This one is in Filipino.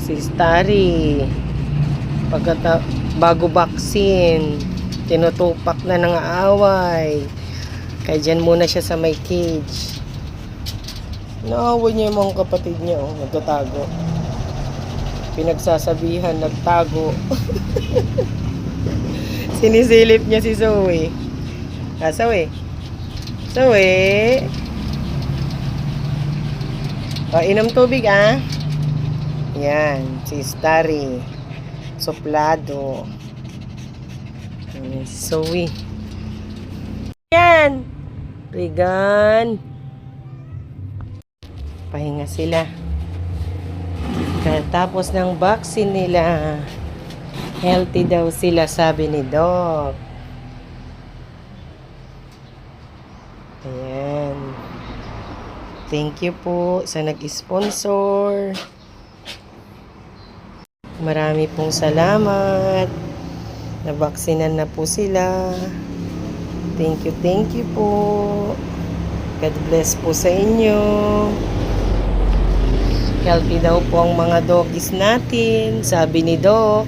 Si Starry bago vaccine tinutupak na ng aaway kaya dyan muna siya sa may cage. Naaway niya yung mga kapatid niya, nagtatago, pinagsasabihan, nagtago. Sinisilip niya si Zoe. Zoe inom tubig yan, si Starry suplado. Zoe yan, Regan, pahinga sila tapos ng vaccine nila. Healthy daw sila, sabi ni Doc. Ayan, thank you po sa nag-sponsor. Marami pong salamat. Nabaksinan na po sila. Thank you po. God bless po sa inyo. Healthy daw po ang mga doggies natin, sabi ni Doc.